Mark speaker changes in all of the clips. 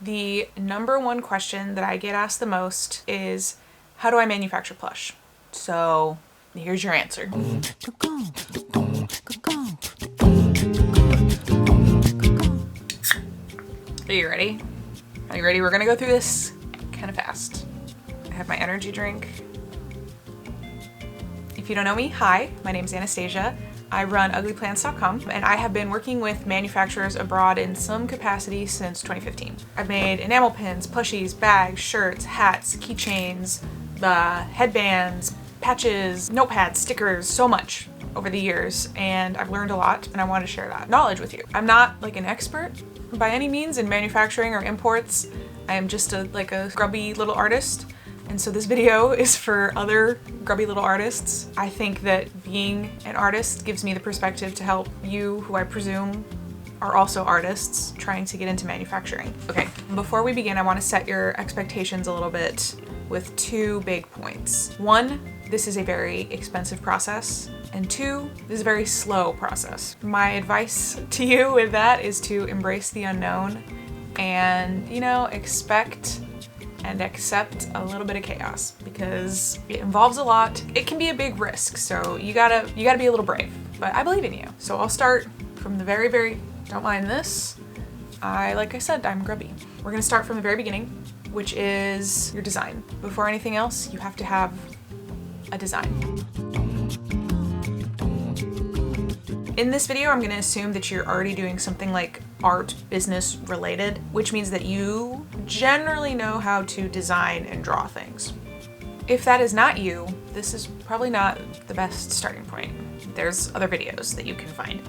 Speaker 1: The number one question that I get asked the most is, how do I manufacture plush? So here's your answer. Are you ready? Are you ready? We're gonna go through this kind of fast. I have my energy drink. If you don't know me, hi, my name's Anastasia. I run uglyplants.com, and I have been working with manufacturers abroad in some capacity since 2015. I've made enamel pins, plushies, bags, shirts, hats, keychains, headbands, patches, notepads, stickers, so much over the years, and I've learned a lot, and I want to share that knowledge with you. I'm not like an expert by any means in manufacturing or imports. I am just a grubby little artist. And so this video is for other grubby little artists. I think that being an artist gives me the perspective to help you, who I presume are also artists, trying to get into manufacturing. Okay, before we begin, I want to set your expectations a little bit with two big points. One, this is a very expensive process. And two, this is a very slow process. My advice to you with that is to embrace the unknown and, expect and accept a little bit of chaos, because it involves a lot. It can be a big risk, so you gotta be a little brave, but I believe in you. So I'll start from the very, don't mind this. Like I said, I'm grubby. We're gonna start from the very beginning, which is your design. Before anything else, you have to have a design. In this video, I'm gonna assume that you're already doing something like art business related, which means that you generally know how to design and draw things. If that is not you, this is probably not the best starting point. There's other videos that you can find.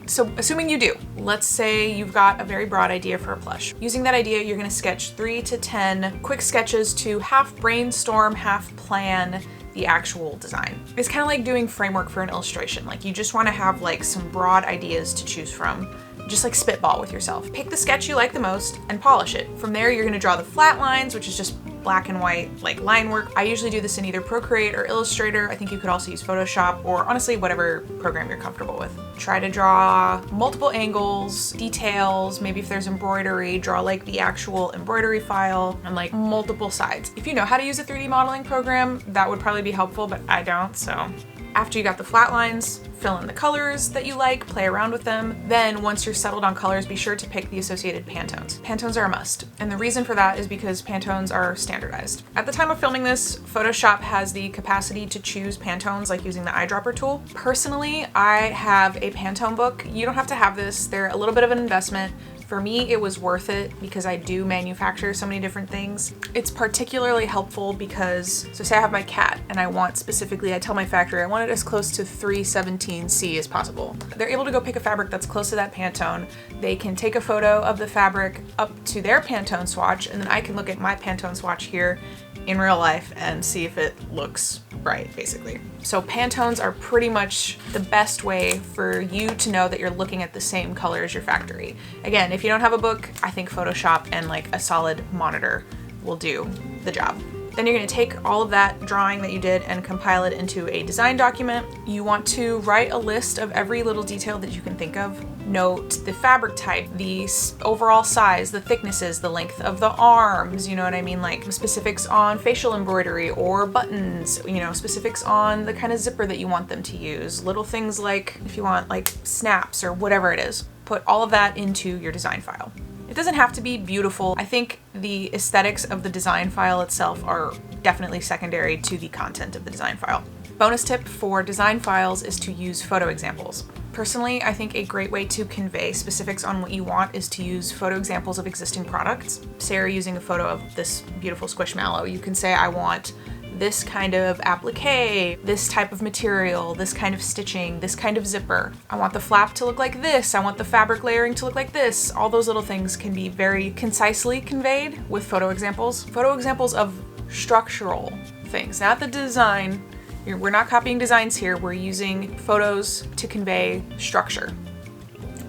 Speaker 1: So assuming you do, let's say you've got a very broad idea for a plush. Using that idea, you're gonna sketch 3 to 10 quick sketches to half brainstorm, half plan the actual design. It's kind of like doing framework for an illustration. Like, you just want to have some broad ideas to choose from. Just spitball with yourself. Pick the sketch you like the most and polish it. From there, you're going to draw the flat lines, which is just black and white line work. I usually do this in either Procreate or Illustrator. I think you could also use Photoshop, or honestly whatever program you're comfortable with. Try to draw multiple angles, details, maybe if there's embroidery, draw the actual embroidery file, and multiple sides. If you know how to use a 3D modeling program, that would probably be helpful, but I don't, so. After you got the flat lines, fill in the colors that you like, play around with them. Then once you're settled on colors, be sure to pick the associated Pantones. Pantones are a must. And the reason for that is because Pantones are standardized. At the time of filming this, Photoshop has the capacity to choose Pantones, like using the eyedropper tool. Personally, I have a Pantone book. You don't have to have this. They're a little bit of an investment. For me, it was worth it because I do manufacture so many different things. It's particularly helpful because, so say I have my cat and I want specifically, I tell my factory, I want it as close to 317C as possible. They're able to go pick a fabric that's close to that Pantone. They can take a photo of the fabric up to their Pantone swatch, and then I can look at my Pantone swatch here in real life and see if it looks right, basically. So Pantones are pretty much the best way for you to know that you're looking at the same color as your factory. Again, if you don't have a book, I think Photoshop and a solid monitor will do the job. Then you're gonna take all of that drawing that you did and compile it into a design document. You want to write a list of every little detail that you can think of. Note the fabric type, the overall size, the thicknesses, the length of the arms, you know what I mean? Specifics on facial embroidery or buttons, specifics on the kind of zipper that you want them to use. Little things like if you want snaps or whatever it is. Put all of that into your design file. It doesn't have to be beautiful. I think the aesthetics of the design file itself are definitely secondary to the content of the design file. Bonus tip for design files is to use photo examples. Personally, I think a great way to convey specifics on what you want is to use photo examples of existing products. Say you're using a photo of this beautiful Squishmallow. You can say, I want this kind of applique, this type of material, this kind of stitching, this kind of zipper. I want the flap to look like this. I want the fabric layering to look like this. All those little things can be very concisely conveyed with photo examples. Photo examples of structural things, not the design. We're not copying designs here. We're using photos to convey structure.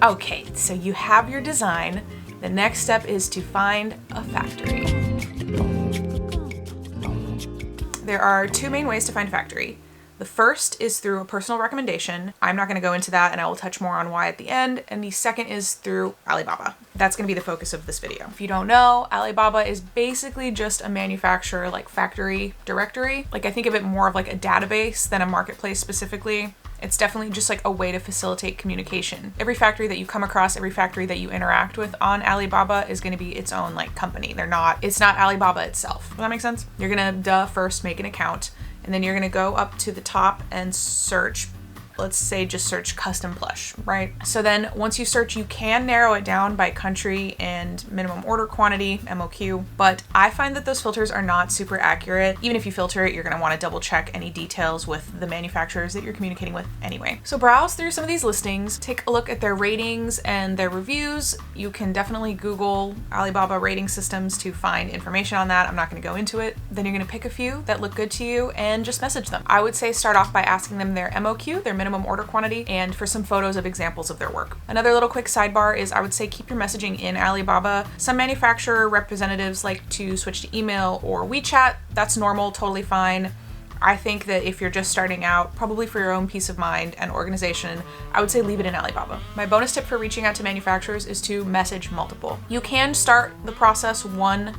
Speaker 1: Okay, so you have your design. The next step is to find a factory. There are two main ways to find a factory. The first is through a personal recommendation. I'm not going to go into that, and I will touch more on why at the end. And the second is through Alibaba. That's going to be the focus of this video. If you don't know, Alibaba is basically just a manufacturer like factory directory. Like, I think of it more of like a database than a marketplace specifically. It's definitely just like a way to facilitate communication. Every factory that you come across, every factory that you interact with on Alibaba is going to be its own like company. It's not Alibaba itself. Does that make sense? You're going to first make an account, and then you're going to go up to the top and search. Let's say just search custom plush, right? So then once you search, you can narrow it down by country and minimum order quantity, MOQ, but I find that those filters are not super accurate. Even if you filter it, you're gonna wanna double check any details with the manufacturers that you're communicating with anyway. So browse through some of these listings, take a look at their ratings and their reviews. You can definitely Google Alibaba rating systems to find information on that. I'm not gonna go into it. Then you're gonna pick a few that look good to you and just message them. I would say start off by asking them their MOQ, their minimum order quantity, and for some photos of examples of their work. Another little quick sidebar is I would say keep your messaging in Alibaba. Some manufacturer representatives like to switch to email or WeChat. That's normal, totally fine. I think that if you're just starting out, probably for your own peace of mind and organization, I would say leave it in Alibaba. My bonus tip for reaching out to manufacturers is to message multiple. You can start the process one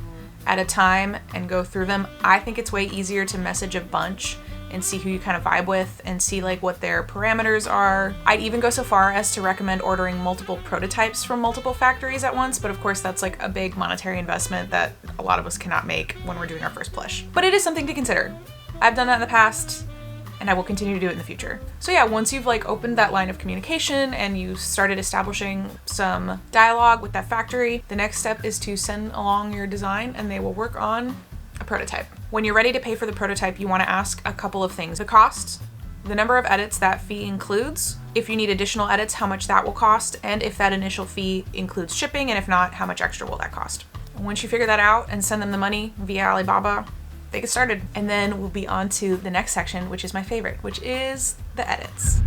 Speaker 1: at a time and go through them. I think it's way easier to message a bunch and see who you kind of vibe with and see like what their parameters are. I'd even go so far as to recommend ordering multiple prototypes from multiple factories at once, but of course that's like a big monetary investment that a lot of us cannot make when we're doing our first plush. But it is something to consider. I've done that in the past, and I will continue to do it in the future. So yeah, once you've like opened that line of communication and you started establishing some dialogue with that factory, the next step is to send along your design and they will work on a prototype. When you're ready to pay for the prototype, you want to ask a couple of things. The cost, the number of edits that fee includes, if you need additional edits, how much that will cost, and if that initial fee includes shipping, and if not, how much extra will that cost. And once you figure that out and send them the money via Alibaba, they get started. And then we'll be on to the next section, which is my favorite, which is the edits.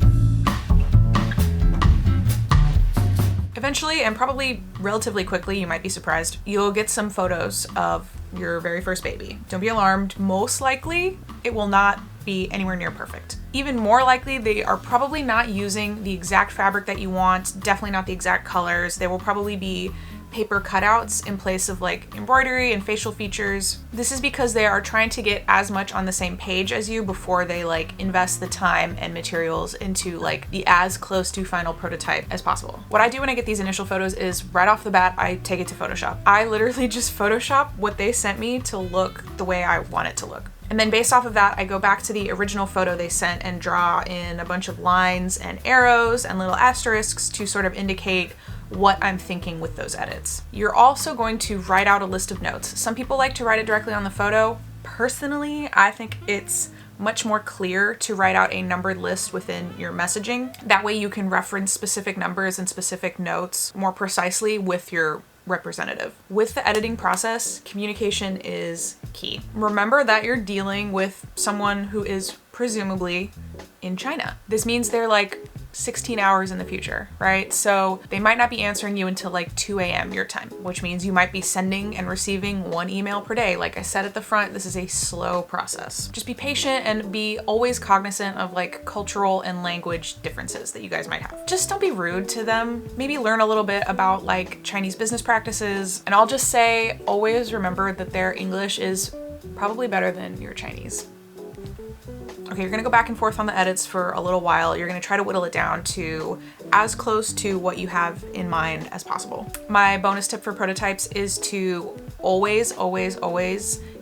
Speaker 1: Eventually, and probably relatively quickly, you might be surprised, you'll get some photos of your very first baby. Don't be alarmed. Most likely, it will not be anywhere near perfect. Even more likely, they are probably not using the exact fabric that you want, definitely not the exact colors. There will probably be paper cutouts in place of like embroidery and facial features. This is because they are trying to get as much on the same page as you before they like invest the time and materials into like the as close to final prototype as possible. What I do when I get these initial photos is right off the bat, I take it to Photoshop. I literally just Photoshop what they sent me to look the way I want it to look. And then based off of that, I go back to the original photo they sent and draw in a bunch of lines and arrows and little asterisks to sort of indicate what I'm thinking with those edits. You're also going to write out a list of notes. Some people like to write it directly on the photo. Personally, I think it's much more clear to write out a numbered list within your messaging. That way you can reference specific numbers and specific notes more precisely with your representative. With the editing process, communication is key. Remember that you're dealing with someone who is presumably in China. This means they're like 16 hours in the future, right? So they might not be answering you until like 2 a.m. your time, which means you might be sending and receiving 1 email per day. Like I said at the front, this is a slow process. Just be patient and be always cognizant of like cultural and language differences that you guys might have. Just don't be rude to them. Maybe learn a little bit about like Chinese business practices. And I'll just say, always remember that their English is probably better than your Chinese. Okay, you're gonna go back and forth on the edits for a little while. You're gonna try to whittle it down to as close to what you have in mind as possible. My bonus tip for prototypes is to always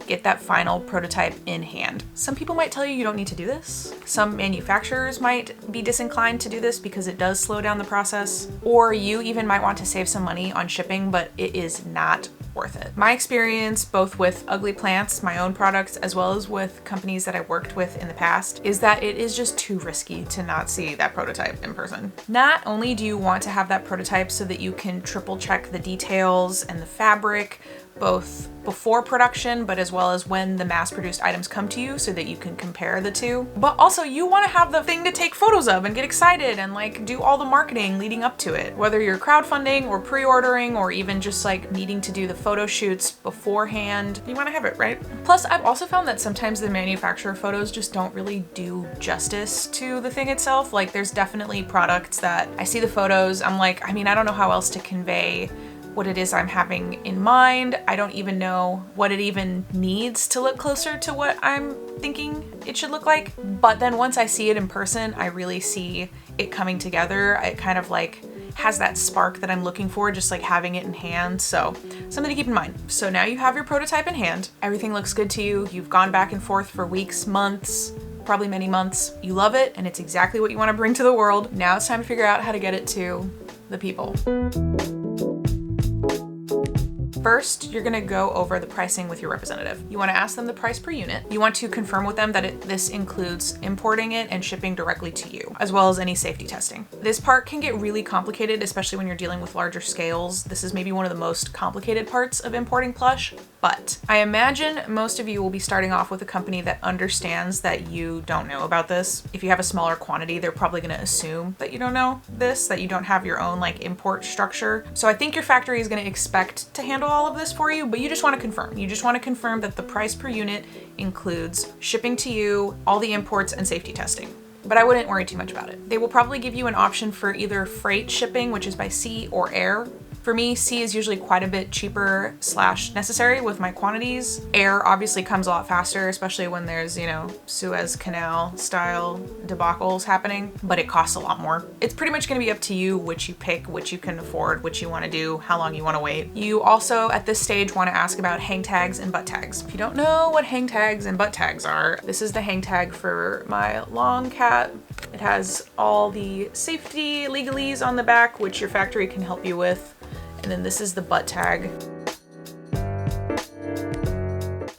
Speaker 1: get that final prototype in hand. Some people might tell you you don't need to do this. Some manufacturers might be disinclined to do this because it does slow down the process, or you even might want to save some money on shipping, but it is not worth it. My experience, both with Ugly Plants, my own products, as well as with companies that I worked with in the past, is that it is just too risky to not see that prototype in person. Not only do you want to have that prototype so that you can triple check the details and the fabric, both before production, but as well as when the mass-produced items come to you so that you can compare the two. But also you want to have the thing to take photos of and get excited and like do all the marketing leading up to it. Whether you're crowdfunding or pre-ordering or even just like needing to do the photo shoots beforehand, you want to have it, right? Plus, I've also found that sometimes the manufacturer photos just don't really do justice to the thing itself. Like there's definitely products that I see the photos, I'm like, I mean, I don't know how else to convey what it is I'm having in mind. I don't even know what it even needs to look closer to what I'm thinking it should look like. But then once I see it in person, I really see it coming together. It kind of like has that spark that I'm looking for, just like having it in hand. So something to keep in mind. So now you have your prototype in hand. Everything looks good to you. You've gone back and forth for weeks, months, probably many months. You love it and it's exactly what you want to bring to the world. Now it's time to figure out how to get it to the people. First, you're gonna go over the pricing with your representative. You wanna ask them the price per unit. You want to confirm with them that this includes importing it and shipping directly to you, as well as any safety testing. This part can get really complicated, especially when you're dealing with larger scales. This is maybe one of the most complicated parts of importing Plush, but I imagine most of you will be starting off with a company that understands that you don't know about this. If you have a smaller quantity, they're probably gonna assume that you don't know this, that you don't have your own like import structure. So I think your factory is gonna expect to handle all of this for you, but you just want to confirm. You just want to confirm that the price per unit includes shipping to you, all the imports, and safety testing. But I wouldn't worry too much about it. They will probably give you an option for either freight shipping, which is by sea, or air. For me, sea is usually quite a bit cheaper / necessary with my quantities. Air obviously comes a lot faster, especially when there's, you know, Suez Canal style debacles happening, but it costs a lot more. It's pretty much gonna be up to you which you pick, which you can afford, which you wanna do, how long you wanna wait. You also, at this stage, wanna ask about hang tags and butt tags. If you don't know what hang tags and butt tags are, this is the hang tag for my long cat. It has all the safety legalese on the back, which your factory can help you with. And then this is the butt tag.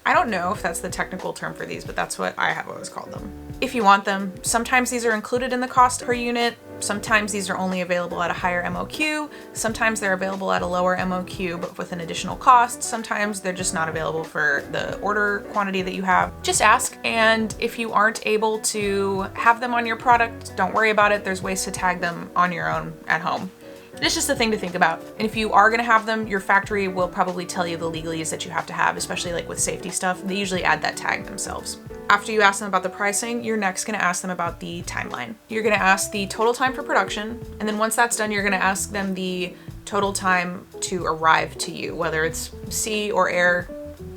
Speaker 1: I don't know if that's the technical term for these, but that's what I have always called them. If you want them, sometimes these are included in the cost per unit. Sometimes these are only available at a higher MOQ. Sometimes they're available at a lower MOQ, but with an additional cost. Sometimes they're just not available for the order quantity that you have. Just ask. And if you aren't able to have them on your product, don't worry about it. There's ways to tag them on your own at home. It's just a thing to think about. And if you are gonna have them, your factory will probably tell you the legalese that you have to have, especially like with safety stuff. They usually add that tag themselves. After you ask them about the pricing, you're next gonna ask them about the timeline. You're gonna ask the total time for production. And then once that's done, you're gonna ask them the total time to arrive to you, whether it's sea or air,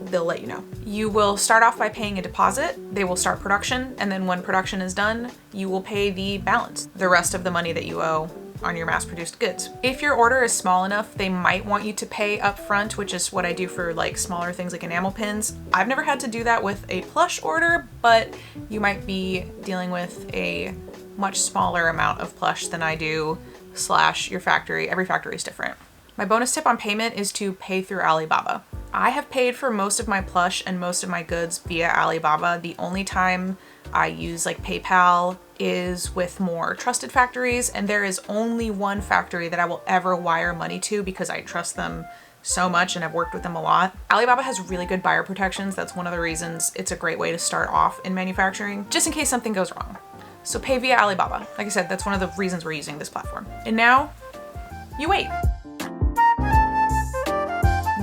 Speaker 1: they'll let you know. You will start off by paying a deposit. They will start production. And then when production is done, you will pay the balance, the rest of the money that you owe on your mass-produced goods. If your order is small enough, they might want you to pay up front, which is what I do for like smaller things like enamel pins. I've never had to do that with a Plush order, but you might be dealing with a much smaller amount of Plush than I do / your factory. Every factory is different. My bonus tip on payment is to pay through Alibaba. I have paid for most of my Plush and most of my goods via Alibaba. The only time I use like PayPal is with more trusted factories, and there is only one factory that I will ever wire money to because I trust them so much and I've worked with them a lot. Alibaba has really good buyer protections. That's one of the reasons it's a great way to start off in manufacturing, just in case something goes wrong. So pay via Alibaba. Like I said, that's one of the reasons we're using this platform. And now you wait.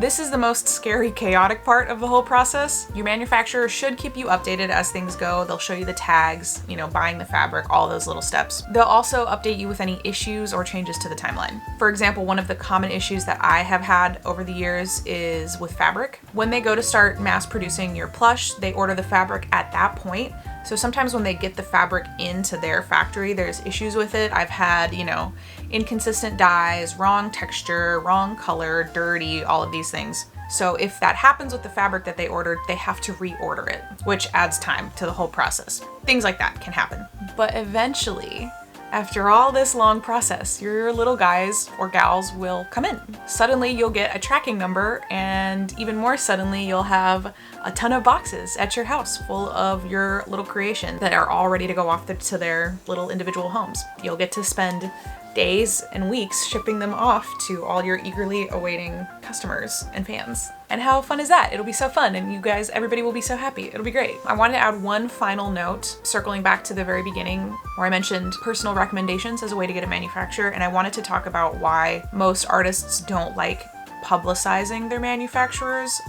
Speaker 1: This is the most scary, chaotic part of the whole process. Your manufacturer should keep you updated as things go. They'll show you the tags, you know, buying the fabric, all those little steps. They'll also update you with any issues or changes to the timeline. For example, one of the common issues that I have had over the years is with fabric. When they go to start mass producing your Plush, they order the fabric at that point. So sometimes when they get the fabric into their factory, there's issues with it. I've had, you know, inconsistent dyes, wrong texture, wrong color, dirty, all of these things. So if that happens with the fabric that they ordered, they have to reorder it, which adds time to the whole process. Things like that can happen. But eventually, after all this long process, your little guys or gals will come in. Suddenly you'll get a tracking number, and even more suddenly you'll have a ton of boxes at your house full of your little creation that are all ready to go off to their little individual homes. You'll get to spend days and weeks shipping them off to all your eagerly awaiting customers and fans. And how fun is that? It'll be so fun, and you guys, everybody will be so happy. It'll be great. I wanted to add one final note, circling back to the very beginning where I mentioned personal recommendations as a way to get a manufacturer, and I wanted to talk about why most artists don't like publicizing their manufacturers,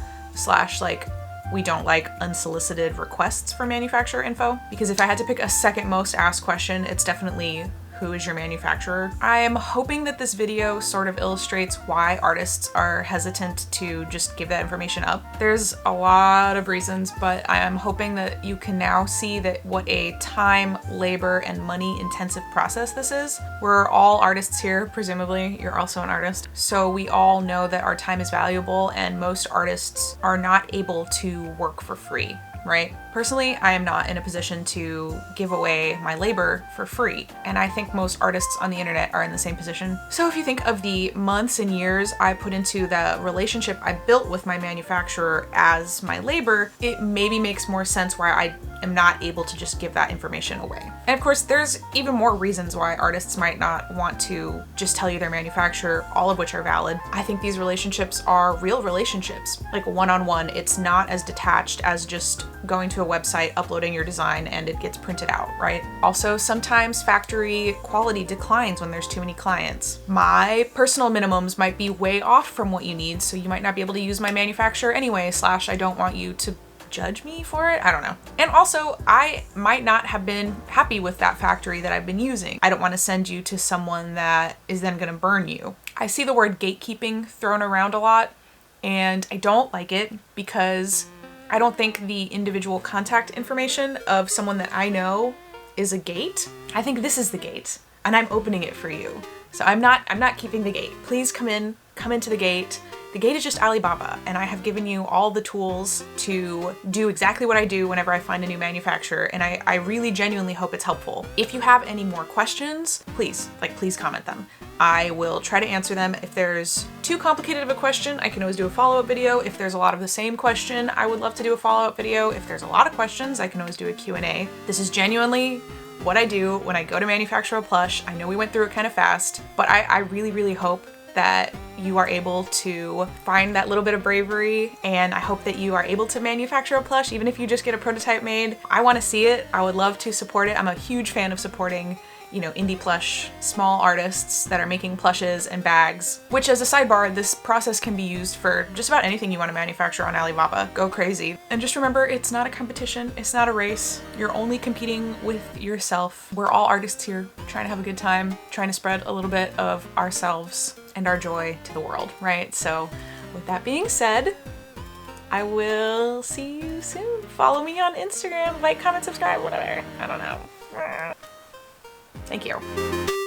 Speaker 1: / like we don't like unsolicited requests for manufacturer info. Because if I had to pick a second most asked question, it's definitely, who is your manufacturer? I am hoping that this video sort of illustrates why artists are hesitant to just give that information up. There's a lot of reasons, but I am hoping that you can now see that what a time, labor, and money intensive process this is. We're all artists here, presumably. You're also an artist. So we all know that our time is valuable, and most artists are not able to work for free, right? Personally, I am not in a position to give away my labor for free, and I think most artists on the internet are in the same position. So if you think of the months and years I put into the relationship I built with my manufacturer as my labor, it maybe makes more sense why I am not able to just give that information away. And of course, there's even more reasons why artists might not want to just tell you their manufacturer, all of which are valid. I think these relationships are real relationships, like one-on-one. It's not as detached as just going to a website, uploading your design, and it gets printed out, right? Also, sometimes factory quality declines when there's too many clients. My personal minimums might be way off from what you need, so you might not be able to use my manufacturer anyway, / I don't want you to judge me for it. I don't know. And also, I might not have been happy with that factory that I've been using. I don't want to send you to someone that is then going to burn you. I see the word gatekeeping thrown around a lot, and I don't like it because I don't think the individual contact information of someone that I know is a gate. I think this is the gate, and I'm opening it for you. So I'm not keeping the gate. Please come into the gate. The gate is just Alibaba, and I have given you all the tools to do exactly what I do whenever I find a new manufacturer, and I really genuinely hope it's helpful. If you have any more questions, please comment them. I will try to answer them. If there's too complicated of a question, I can always do a follow-up video. If there's a lot of the same question, I would love to do a follow-up video. If there's a lot of questions, I can always do a Q&A. This is genuinely what I do when I go to manufacture a plush. I know we went through it kind of fast, but I really, really hope that you are able to find that little bit of bravery, and I hope that you are able to manufacture a plush, even if you just get a prototype made. I want to see it. I would love to support it. I'm a huge fan of supporting, you know, indie plush, small artists that are making plushes and bags, which, as a sidebar, this process can be used for just about anything you want to manufacture on Alibaba. Go crazy. And just remember, it's not a competition. It's not a race. You're only competing with yourself. We're all artists here trying to have a good time, trying to spread a little bit of ourselves and our joy to the world, right? So with that being said, I will see you soon. Follow me on Instagram, like, comment, subscribe, whatever. I don't know. Thank you.